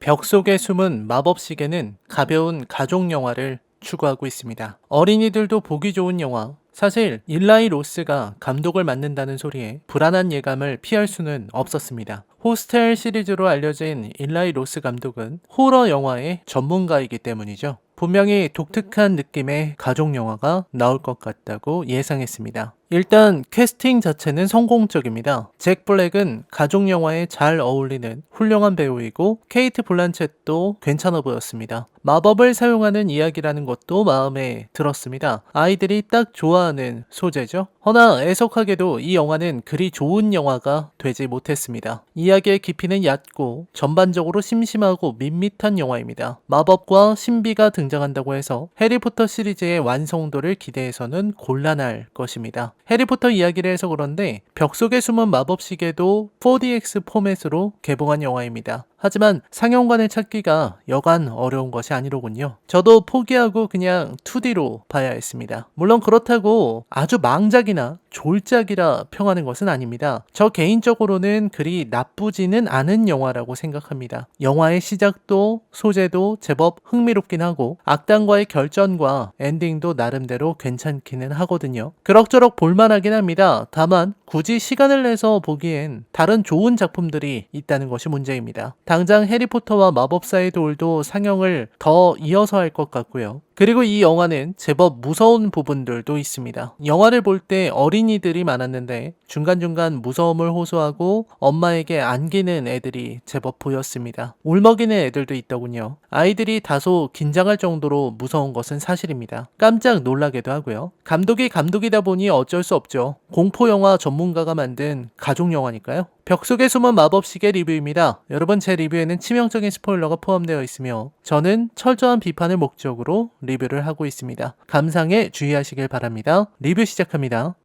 벽 속에 숨은 마법 시계는 가벼운 가족 영화를 추구하고 있습니다. 어린이들도 보기 좋은 영화. 사실 일라이 로스가 감독을 맡는다는 소리에 불안한 예감을 피할 수는 없었습니다. 호스텔 시리즈로 알려진 일라이 로스 감독은 호러 영화의 전문가이기 때문이죠. 분명히 독특한 느낌의 가족 영화가 나올 것 같다고 예상했습니다. 일단 캐스팅 자체는 성공적입니다. 잭 블랙은 가족 영화에 잘 어울리는 훌륭한 배우이고 케이트 블란쳇도 괜찮아 보였습니다. 마법을 사용하는 이야기라는 것도 마음에 들었습니다. 아이들이 딱 좋아하는 소재죠. 허나 애석하게도 이 영화는 그리 좋은 영화가 되지 못했습니다. 이야기의 깊이는 얕고 전반적으로 심심하고 밋밋한 영화입니다. 마법과 신비가 등장한다고 해서 해리포터 시리즈의 완성도를 기대해서는 곤란할 것입니다. 해리포터 이야기를 해서 그런데 벽 속에 숨은 마법 시계도 4DX 포맷으로 개봉한 영화입니다. 하지만 상영관을 찾기가 여간 어려운 것이 아니로군요. 저도 포기하고 그냥 2D로 봐야 했습니다. 물론 그렇다고 아주 망작이나 졸작이라 평하는 것은 아닙니다. 저 개인적으로는 그리 나쁘지는 않은 영화라고 생각합니다. 영화의 시작도 소재도 제법 흥미롭긴 하고 악당과의 결전과 엔딩도 나름대로 괜찮기는 하거든요. 그럭저럭 볼만하긴 합니다. 다만 굳이 시간을 내서 보기엔 다른 좋은 작품들이 있다는 것이 문제입니다. 당장 해리포터와 마법사의 돌도 상영을 더 이어서 할 것 같고요. 그리고 이 영화는 제법 무서운 부분들도 있습니다. 영화를 볼 때 어린이들이 많았는데 중간중간 무서움을 호소하고 엄마에게 안기는 애들이 제법 보였습니다. 울먹이는 애들도 있더군요. 아이들이 다소 긴장할 정도로 무서운 것은 사실입니다. 깜짝 놀라기도 하고요. 감독이 감독이다 보니 어쩔 수 없죠. 공포영화 전문가가 만든 가족영화니까요. 벽 속에 숨은 마법시계 리뷰입니다. 여러분, 제 리뷰에는 치명적인 스포일러가 포함되어 있으며 저는 철저한 비판을 목적으로 리뷰를 하고 있습니다. 감상에 주의하시길 바랍니다. 리뷰 시작합니다.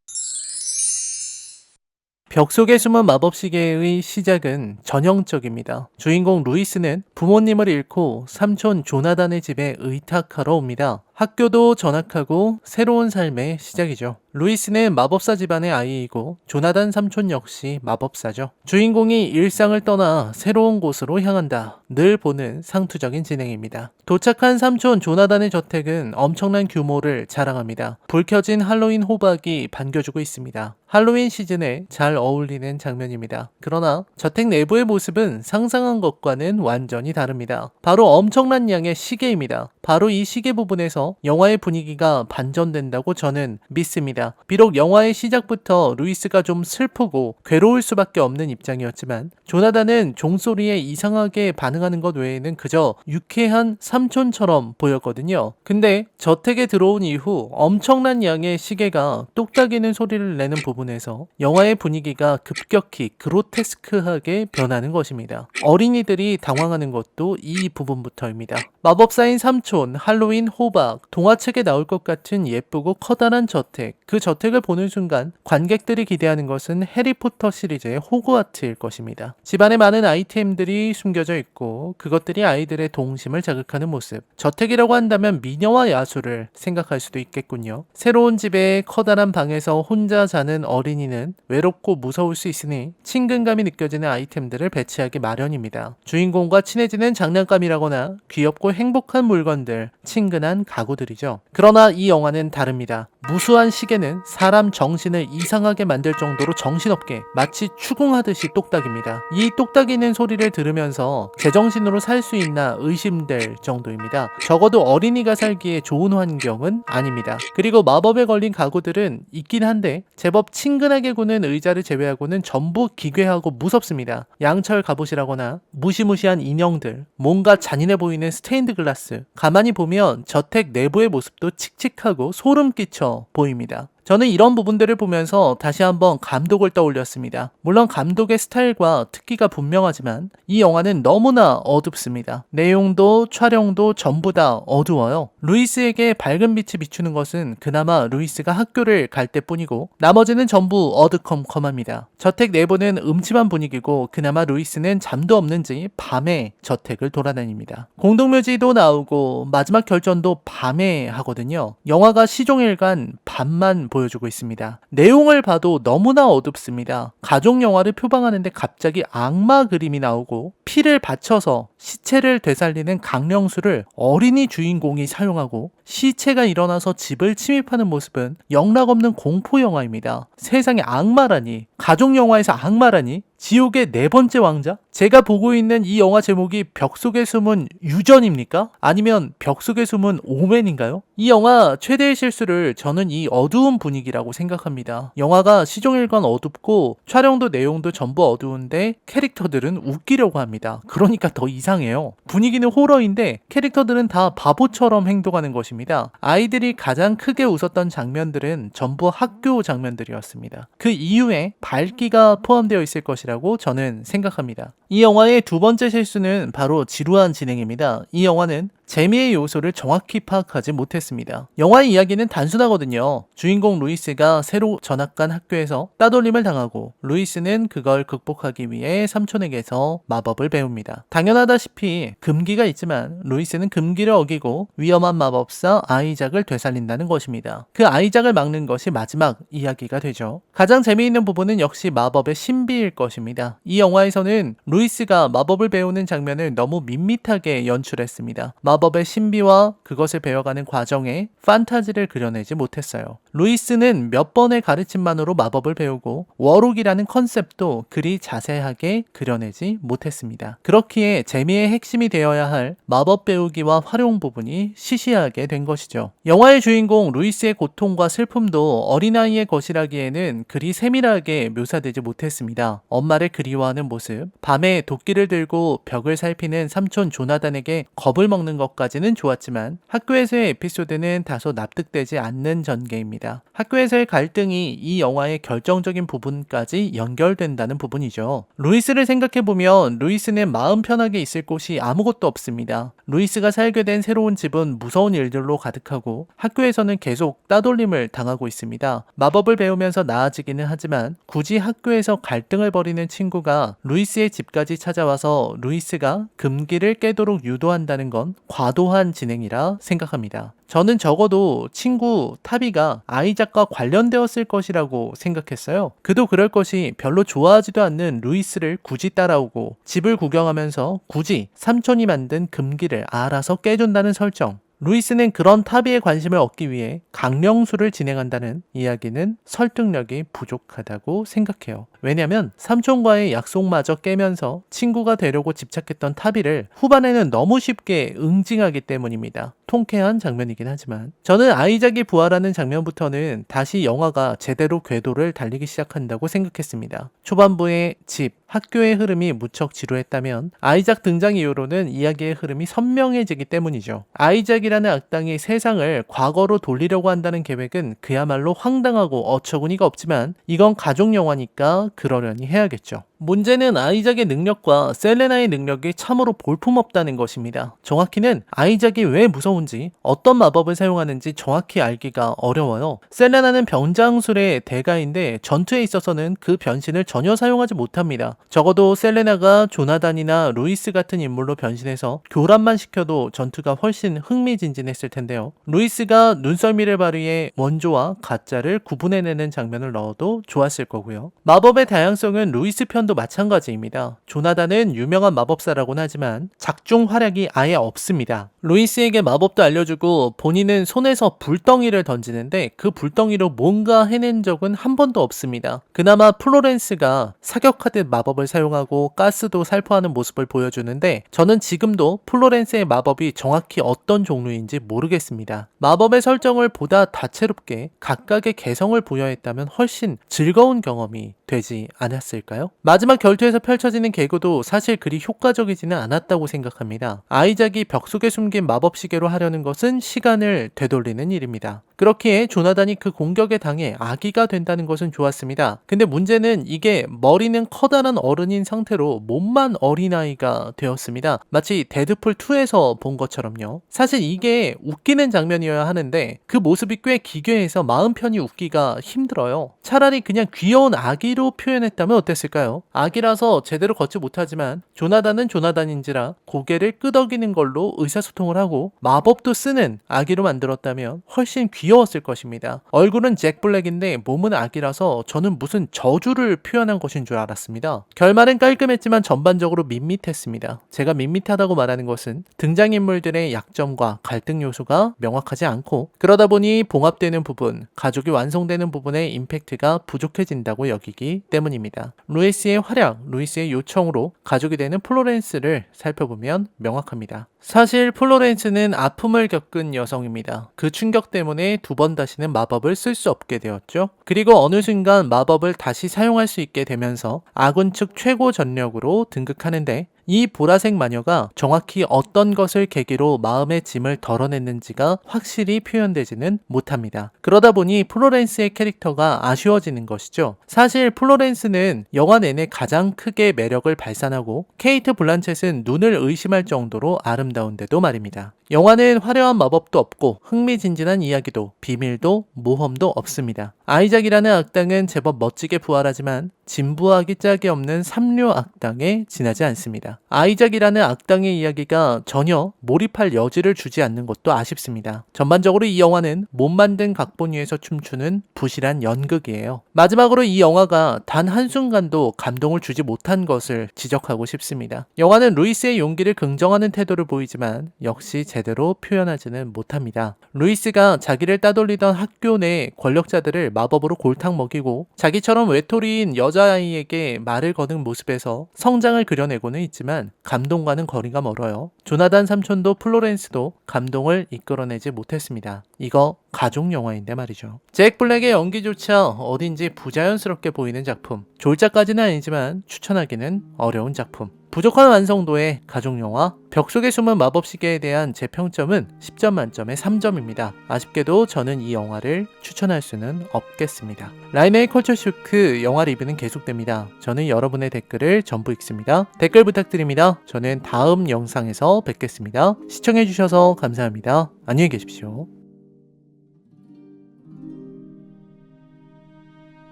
벽 속에 숨은 마법시계의 시작은 전형적입니다. 주인공 루이스는 부모님을 잃고 삼촌 조나단의 집에 의탁하러 옵니다. 학교도 전학하고 새로운 삶의 시작이죠. 루이스는 마법사 집안의 아이이고 조나단 삼촌 역시 마법사죠. 주인공이 일상을 떠나 새로운 곳으로 향한다. 늘 보는 상투적인 진행입니다. 도착한 삼촌 조나단의 저택은 엄청난 규모를 자랑합니다. 불 켜진 할로윈 호박이 반겨주고 있습니다. 할로윈 시즌에 잘 어울리는 장면입니다. 그러나 저택 내부의 모습은 상상한 것과는 완전히 다릅니다. 바로 엄청난 양의 시계입니다. 바로 이 시계 부분에서 영화의 분위기가 반전된다고 저는 믿습니다. 비록 영화의 시작부터 루이스가 좀 슬프고 괴로울 수밖에 없는 입장이었지만 조나단은 종소리에 이상하게 반응하는 것 외에는 그저 유쾌한 삼촌처럼 보였거든요. 근데 저택에 들어온 이후 엄청난 양의 시계가 똑딱이는 소리를 내는 부분에서 영화의 분위기가 급격히 그로테스크하게 변하는 것입니다. 어린이들이 당황하는 것도 이 부분부터입니다. 마법사인 삼촌, 할로윈 호박, 동화책에 나올 것 같은 예쁘고 커다란 저택. 그 저택을 보는 순간 관객들이 기대하는 것은 해리포터 시리즈의 호그와트일 것입니다. 집안에 많은 아이템들이 숨겨져 있고 그것들이 아이들의 동심을 자극하는 모습. 저택이라고 한다면 미녀와 야수를 생각할 수도 있겠군요. 새로운 집에 커다란 방에서 혼자 자는 어린이는 외롭고 무서울 수 있으니 친근감이 느껴지는 아이템들을 배치하기 마련입니다. 주인공과 친해지는 장난감이라거나 귀엽고 행복한 물건들, 친근한 가구들이죠. 그러나 이 영화는 다릅니다. 무수한 시계는 사람 정신을 이상하게 만들 정도로 정신없게 마치 추궁하듯이 똑딱입니다. 이 똑딱이는 소리를 들으면서 제정신으로 살 수 있나 의심될 정도입니다. 적어도 어린이가 살기에 좋은 환경은 아닙니다. 그리고 마법에 걸린 가구들은 있긴 한데 제법 친근하게 구는 의자를 제외하고는 전부 기괴하고 무섭습니다. 양철 갑옷이라거나 무시무시한 인형들, 뭔가 잔인해 보이는 스테인드 글라스, 가만히 보면 저택 내부의 모습도 칙칙하고 소름 끼쳐 보입니다. 저는 이런 부분들을 보면서 다시 한번 감독을 떠올렸습니다. 물론 감독의 스타일과 특기가 분명하지만 이 영화는 너무나 어둡습니다. 내용도 촬영도 전부 다 어두워요. 루이스에게 밝은 빛이 비추는 것은 그나마 루이스가 학교를 갈 때뿐이고 나머지는 전부 어두컴컴합니다. 저택 내부는 음침한 분위기고 그나마 루이스는 잠도 없는지 밤에 저택을 돌아다닙니다. 공동묘지도 나오고 마지막 결전도 밤에 하거든요. 영화가 시종일관 밤만 보여주고 있습니다. 내용을 봐도 너무나 어둡습니다. 가족 영화를 표방하는데 갑자기 악마 그림이 나오고 피를 바쳐서 시체를 되살리는 강령수를 어린이 주인공이 사용하고 시체가 일어나서 집을 침입하는 모습은 영락없는 공포 영화입니다. 세상에 악마라니, 가족 영화에서 악마라니, 지옥의 네 번째 왕자? 제가 보고 있는 이 영화 제목이 벽 속에 숨은 유전입니까? 아니면 벽 속에 숨은 오맨인가요? 이 영화 최대의 실수를 저는 이 어두운 분위기라고 생각합니다. 영화가 시종일관 어둡고 촬영도 내용도 전부 어두운데 캐릭터들은 웃기려고 합니다. 그러니까 더 이상해요. 분위기는 호러인데 캐릭터들은 다 바보처럼 행동하는 것입니다. 아이들이 가장 크게 웃었던 장면들은 전부 학교 장면들이었습니다. 그 이유에 밝기가 포함되어 있을 것이라고 저는 생각합니다. 이 영화의 두 번째 실수는 바로 지루한 진행입니다. 이 영화는 재미의 요소를 정확히 파악하지 못했습니다. 영화의 이야기는 단순하거든요. 주인공 루이스가 새로 전학 간 학교에서 따돌림을 당하고 루이스는 그걸 극복하기 위해 삼촌에게서 마법을 배웁니다. 당연하다시피 금기가 있지만 루이스는 금기를 어기고 위험한 마법사 아이작을 되살린다는 것입니다. 그 아이작을 막는 것이 마지막 이야기가 되죠. 가장 재미있는 부분은 역시 마법의 신비일 것입니다. 이 영화에서는 루이스가 마법을 배우는 장면을 너무 밋밋하게 연출했습니다. 마법의 신비와 그것을 배워가는 과정에 판타지를 그려내지 못했어요. 루이스는 몇 번의 가르침만으로 마법을 배우고 워록이라는 컨셉도 그리 자세하게 그려내지 못했습니다. 그렇기에 재미의 핵심이 되어야 할 마법 배우기와 활용 부분이 시시하게 된 것이죠. 영화의 주인공 루이스의 고통과 슬픔도 어린아이의 것이라기에는 그리 세밀하게 묘사되지 못했습니다. 엄마를 그리워하는 모습, 밤에 도끼를 들고 벽을 살피는 삼촌 조나단에게 겁을 먹는 것까지는 좋았지만 학교에서의 에피소드는 다소 납득되지 않는 전개입니다. 학교에서의 갈등이 이 영화의 결정적인 부분까지 연결된다는 부분이죠. 루이스를 생각해보면 루이스는 마음 편하게 있을 곳이 아무것도 없습니다. 루이스가 살게 된 새로운 집은 무서운 일들로 가득하고 학교에서는 계속 따돌림을 당하고 있습니다. 마법을 배우면서 나아지기는 하지만 굳이 학교에서 갈등을 벌이는 친구가 루이스의 집까지 찾아와서 루이스가 금기를 깨도록 유도한다는 건 과도한 진행이라 생각합니다. 저는 적어도 친구 타비가 아이작과 관련되었을 것이라고 생각했어요. 그도 그럴 것이 별로 좋아하지도 않는 루이스를 굳이 따라오고 집을 구경하면서 굳이 삼촌이 만든 금기를 알아서 깨준다는 설정. 루이스는 그런 타비의 관심을 얻기 위해 강령술을 진행한다는 이야기는 설득력이 부족하다고 생각해요. 왜냐면 삼촌과의 약속마저 깨면서 친구가 되려고 집착했던 타비를 후반에는 너무 쉽게 응징하기 때문입니다. 통쾌한 장면이긴 하지만 저는 아이작이 부활하는 장면부터는 다시 영화가 제대로 궤도를 달리기 시작한다고 생각했습니다. 초반부의 집, 학교의 흐름이 무척 지루했다면 아이작 등장 이후로는 이야기의 흐름이 선명해지기 때문이죠. 아이작이라는 악당이 세상을 과거로 돌리려고 한다는 계획은 그야말로 황당하고 어처구니가 없지만 이건 가족 영화니까 그러려니 해야겠죠. 문제는 아이작의 능력과 셀레나의 능력이 참으로 볼품없다는 것입니다. 정확히는 아이작이 왜 무서운지 어떤 마법을 사용하는지 정확히 알기가 어려워요. 셀레나는 병장술의 대가인데 전투에 있어서는 그 변신을 전혀 사용하지 못합니다. 적어도 셀레나가 조나단이나 루이스 같은 인물로 변신해서 교란만 시켜도 전투가 훨씬 흥미진진했을 텐데요. 루이스가 눈썰미를 발휘해 원조와 가짜를 구분해내는 장면을 넣어도 좋았을 거고요. 마법의 다양성은 루이스 편도 마찬가지입니다. 조나단은 유명한 마법사라고는 하지만 작중 활약이 아예 없습니다. 루이스에게 마법도 알려주고 본인은 손에서 불덩이를 던지는데 그 불덩이로 뭔가 해낸 적은 한 번도 없습니다. 그나마 플로렌스가 사격하듯 마법을 사용하고 가스도 살포하는 모습을 보여주는데 저는 지금도 플로렌스의 마법이 정확히 어떤 종류인지 모르겠습니다. 마법의 설정을 보다 다채롭게 각각의 개성을 부여했다면 훨씬 즐거운 경험이 되지 않았을까요? 마지막 마지막 결투에서 펼쳐지는 개그도 사실 그리 효과적이지는 않았다고 생각합니다. 아이작이 벽 속에 숨긴 마법 시계로 하려는 것은 시간을 되돌리는 일입니다. 그렇기에 조나단이 그 공격에 당해 아기가 된다는 것은 좋았습니다. 근데 문제는 이게 머리는 커다란 어른인 상태로 몸만 어린아이가 되었습니다. 마치 데드풀2에서 본 것처럼요. 사실 이게 웃기는 장면이어야 하는데 그 모습이 꽤 기괴해서 마음 편히 웃기가 힘들어요. 차라리 그냥 귀여운 아기로 표현했다면 어땠을까요? 아기라서 제대로 걷지 못하지만 조나단은 조나단인지라 고개를 끄덕이는 걸로 의사소통을 하고 마법도 쓰는 아기로 만들었다면 훨씬 귀여웠을 것입니다. 얼굴은 잭 블랙인데 몸은 아기라서 저는 무슨 저주를 표현한 것인 줄 알았습니다. 결말은 깔끔했지만 전반적으로 밋밋했습니다. 제가 밋밋하다고 말하는 것은 등장인물들의 약점과 갈등 요소가 명확하지 않고 그러다 보니 봉합되는 부분, 가족이 완성되는 부분의 임팩트가 부족해진다고 여기기 때문입니다. 루이스의 활약, 루이스의 요청으로 가족이 되는 플로렌스를 살펴보면 명확합니다. 사실 플로렌스는 아픔을 겪은 여성입니다. 그 충격 때문에 두 번 다시는 마법을 쓸 수 없게 되었죠. 그리고 어느 순간 마법을 다시 사용할 수 있게 되면서 아군 측 최고 전력으로 등극하는데 이 보라색 마녀가 정확히 어떤 것을 계기로 마음의 짐을 덜어냈는지가 확실히 표현되지는 못합니다. 그러다 보니 플로렌스의 캐릭터가 아쉬워지는 것이죠. 사실 플로렌스는 영화 내내 가장 크게 매력을 발산하고 케이트 블란쳇은 눈을 의심할 정도로 아름다운데도 말입니다. 영화는 화려한 마법도 없고 흥미진진한 이야기도 비밀도 모험도 없습니다. 아이작이라는 악당은 제법 멋지게 부활하지만 진부하기 짝이 없는 삼류 악당에 지나지 않습니다. 아이작이라는 악당의 이야기가 전혀 몰입할 여지를 주지 않는 것도 아쉽습니다. 전반적으로 이 영화는 못 만든 각본 위에서 춤추는 부실한 연극이에요. 마지막으로 이 영화가 단 한순간도 감동을 주지 못한 것을 지적하고 싶습니다. 영화는 루이스의 용기를 긍정하는 태도를 보이지만 역시 제대로 표현하지는 못합니다. 루이스가 자기를 따돌리던 학교 내 권력자들을 마법으로 골탕 먹이고 자기처럼 외톨이인 여자아이에게 말을 거는 모습에서 성장을 그려내고는 있지만 감동과는 거리가 멀어요. 조나단 삼촌도 플로렌스도 감동을 이끌어내지 못했습니다. 이거 가족 영화인데 말이죠. 잭 블랙의 연기조차 어딘지 부자연스럽게 보이는 작품. 졸작까지는 아니지만 추천하기는 어려운 작품. 부족한 완성도의 가족영화 벽 속에 숨은 마법시계에 대한 제 평점은 10점 만점에 3점입니다. 아쉽게도 저는 이 영화를 추천할 수는 없겠습니다. 라인의 컬처쇼크 영화 리뷰는 계속됩니다. 저는 여러분의 댓글을 전부 읽습니다. 댓글 부탁드립니다. 저는 다음 영상에서 뵙겠습니다. 시청해주셔서 감사합니다. 안녕히 계십시오.